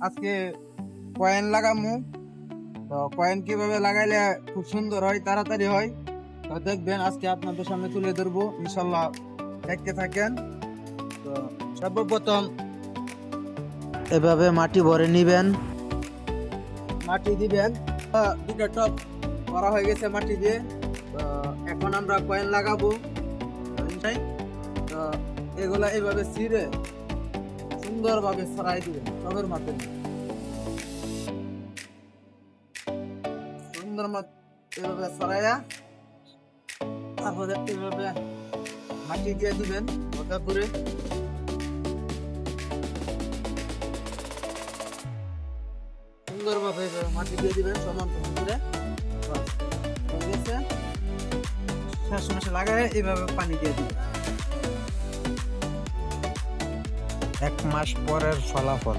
আজকে কয়েন লাগামু। তো কয়েন কিভাবে লাগাইলে খুব সুন্দর হয়, তাড়াতাড়ি হয়, তো দেখবেন আজকে আপনাদের সামনে তুলে ধরবো ইনশাল্লাহ। দেখতে থাকেন। তো সর্বপ্রথম এভাবে মাটি ভরে নিবেন, মাটি দিবেন। দুটো টব করা হয়ে গেছে মাটি দিয়ে। তো এখন আমরা কয়েন লাগাবো। তো এগুলা এইভাবে ছিঁড়ে সুন্দরভাবে ছড়াই দিবেন টবের মাধ্যমে। সুন্দর মতো এভাবে ছড়াইয়া তারপরে এভাবে মাটি দিয়ে দিবেন ওটা করে। সুন্দরভাবে এভাবে মাটি দিয়ে দিবেন সমান সমান করে। বাস, হয়ে গেছে। শেষ মাসে লাগায় এইভাবে পানি দিয়ে দিবেন। 1 মাস পরের ফলাফল।